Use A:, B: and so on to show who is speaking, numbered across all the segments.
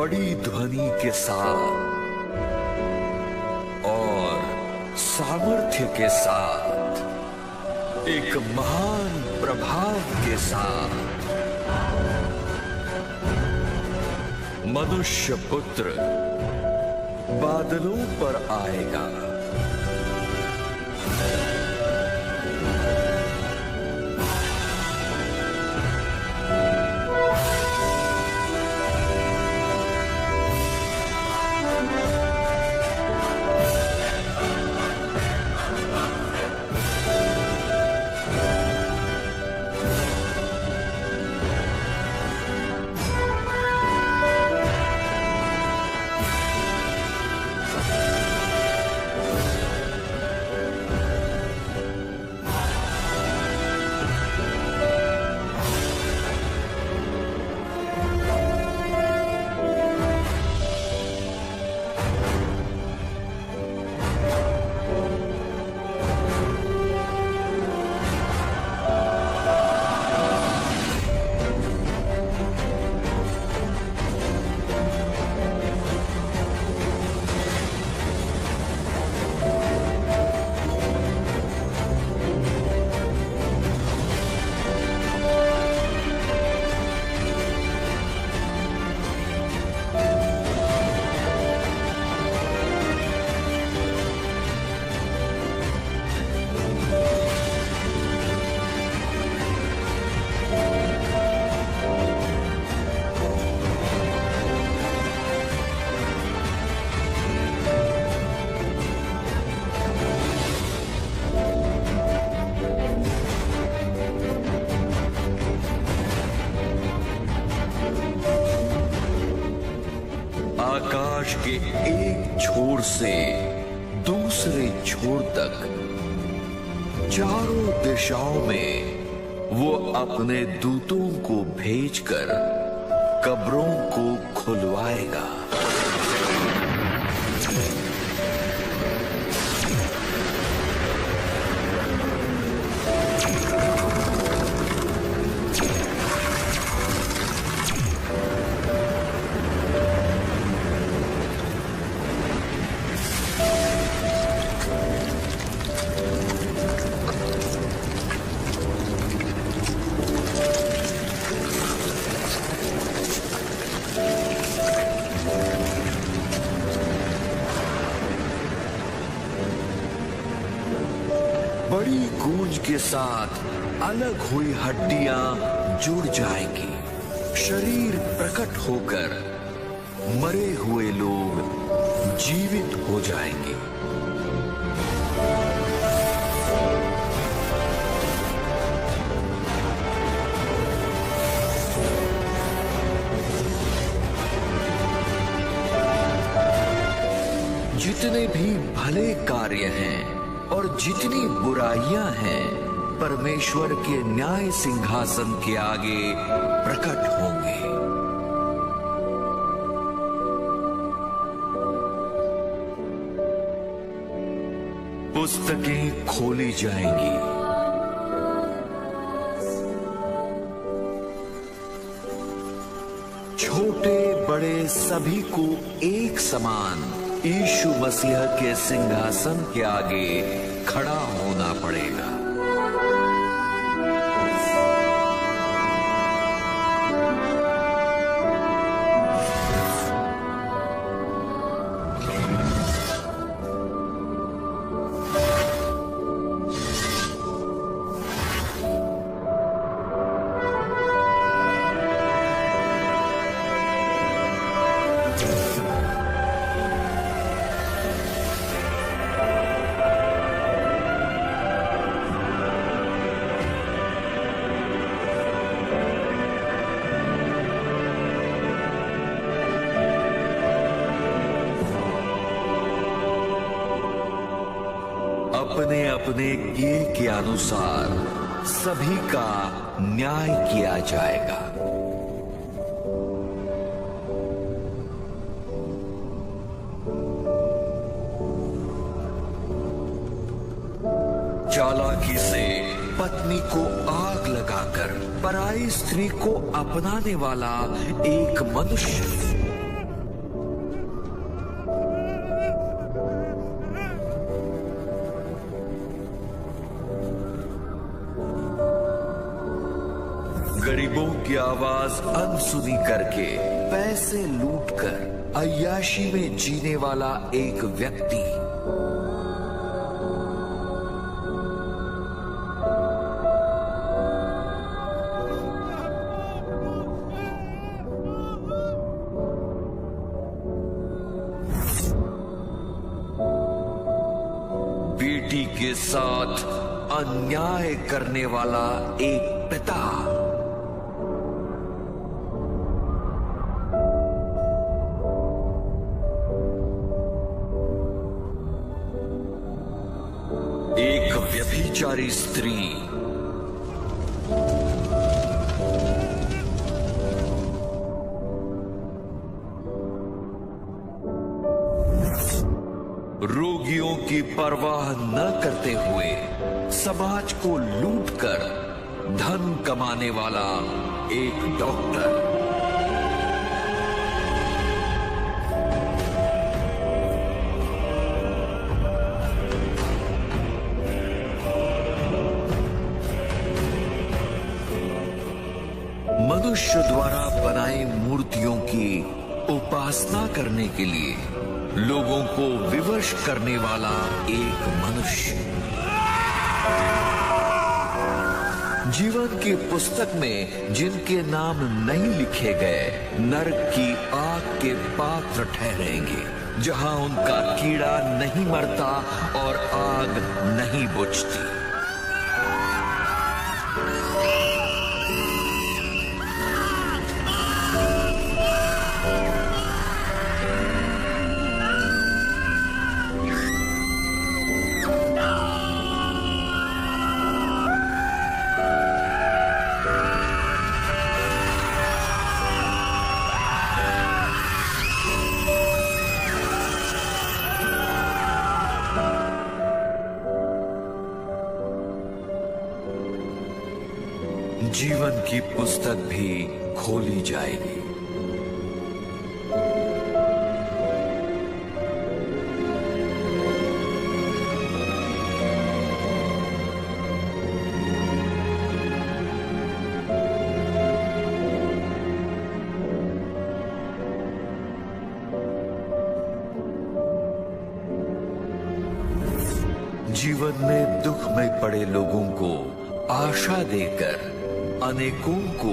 A: बड़ी ध्वनि के साथ और सामर्थ्य के साथ, एक महान प्रभाव के साथ मनुष्य पुत्र बादलों पर आएगा। आकाश के एक छोर से दूसरे छोर तक, चारों दिशाओं में वो अपने दूतों को भेजकर कब्रों को खुलवाएगा। बड़ी गूंज के साथ अलग हुई हड्डियां जुड़ जाएंगी, शरीर प्रकट होकर मरे हुए लोग जीवित हो जाएंगे। जितने भी भले कार्य हैं और जितनी बुराइयां हैं, परमेश्वर के न्याय सिंहासन के आगे प्रकट होंगे। पुस्तकें खोली जाएंगी। छोटे बड़े सभी को एक समान यीशु मसीह के सिंहासन के आगे खड़ा होना पड़ेगा। अपने अपने किए के अनुसार सभी का न्याय किया जाएगा। चालाकी से पत्नी को आग लगाकर पराई स्त्री को अपनाने वाला एक मनुष्य गरीबों की आवाज अनसुनी करके पैसे लूटकर अय्याशी में जीने वाला एक व्यक्ति। बेटी के साथ अन्याय करने वाला एक पिता। एक व्यभिचारी स्त्री। रोगियों की परवाह न करते हुए समाज को लूटकर धन कमाने वाला एक डॉक्टर। मनुष्य द्वारा बनाई मूर्तियों की उपासना करने के लिए लोगों को विवश करने वाला एक मनुष्य। जीवन की पुस्तक में जिनके नाम नहीं लिखे गए नरक की आग के पात्र ठहरेंगे, जहां उनका कीड़ा नहीं मरता और आग नहीं बुझती। जीवन की पुस्तक भी खोली जाएगी। जीवन में दुख में पड़े लोगों को आशा देकर अनेकों को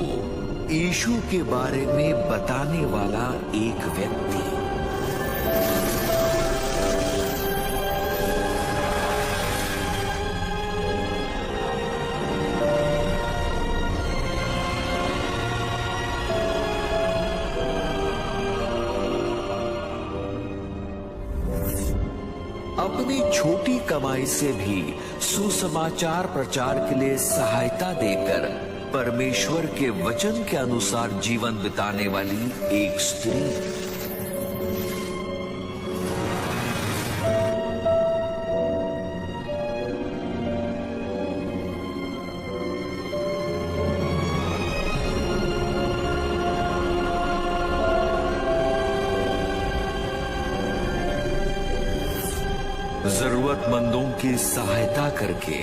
A: यीशु के बारे में बताने वाला एक व्यक्ति। अपनी छोटी कमाई से भी सुसमाचार प्रचार के लिए सहायता देकर परमेश्वर के वचन के अनुसार जीवन बिताने वाली एक स्त्री। जरूरतमंदों की सहायता करके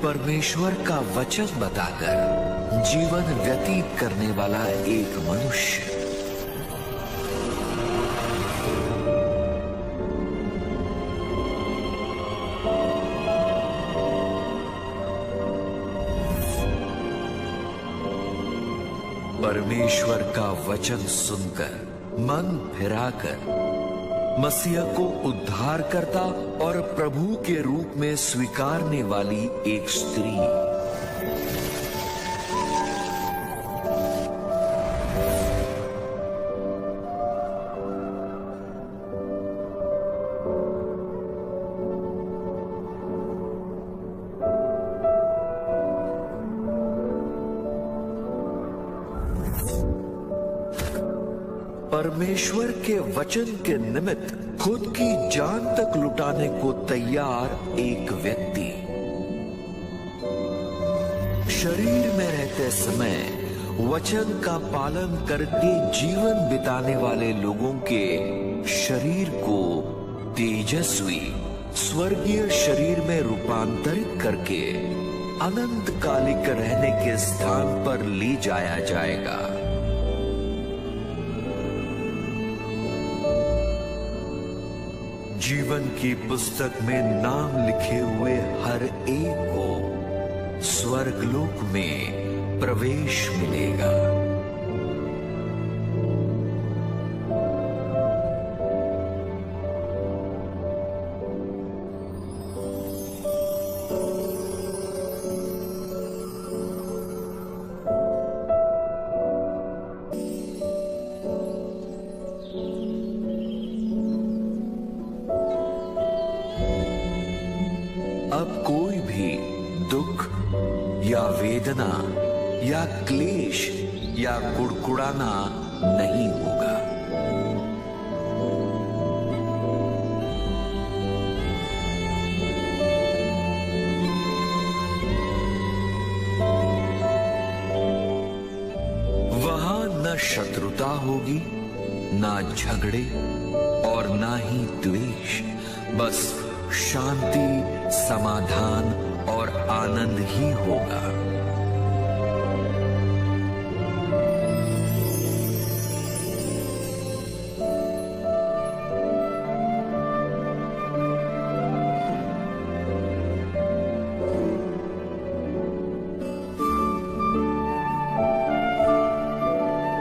A: परमेश्वर का वचन बताकर जीवन व्यतीत करने वाला एक मनुष्य। परमेश्वर का वचन सुनकर मन फिराकर मसीह को उद्धारकर्ता और प्रभु के रूप में स्वीकारने वाली एक स्त्री। परमेश्वर के वचन के निमित्त खुद की जान तक लुटाने को तैयार एक व्यक्ति। शरीर में रहते समय वचन का पालन करके जीवन बिताने वाले लोगों के शरीर को तेजस्वी स्वर्गीय शरीर में रूपांतरित करके अनंत कालिक रहने के स्थान पर ले जाया जाएगा। जीवन की पुस्तक में नाम लिखे हुए हर एक को स्वर्गलोक में प्रवेश मिलेगा। अब कोई भी दुख या वेदना या क्लेश या कुड़कुड़ाना नहीं होगा। वहां न शत्रुता होगी, ना झगड़े और ना ही द्वेष, बस शांति, समाधान और आनंद ही होगा।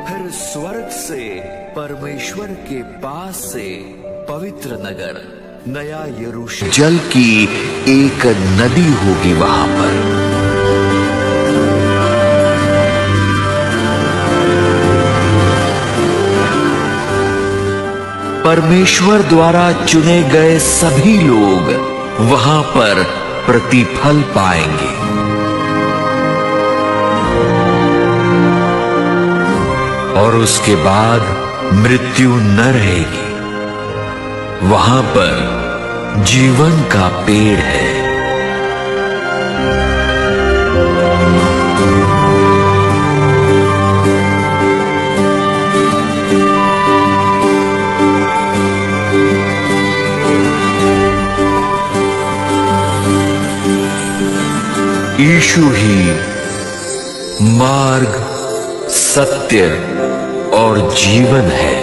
A: फिर स्वर्ग से, परमेश्वर के पास से पवित्र नगर नया यरूशलेम, जल की एक नदी होगी वहां पर। परमेश्वर द्वारा चुने गए सभी लोग वहां पर प्रतिफल पाएंगे। और उसके बाद मृत्यु न रहेगी। वहां पर जीवन का पेड़ है। यीशु ही मार्ग, सत्य और जीवन है।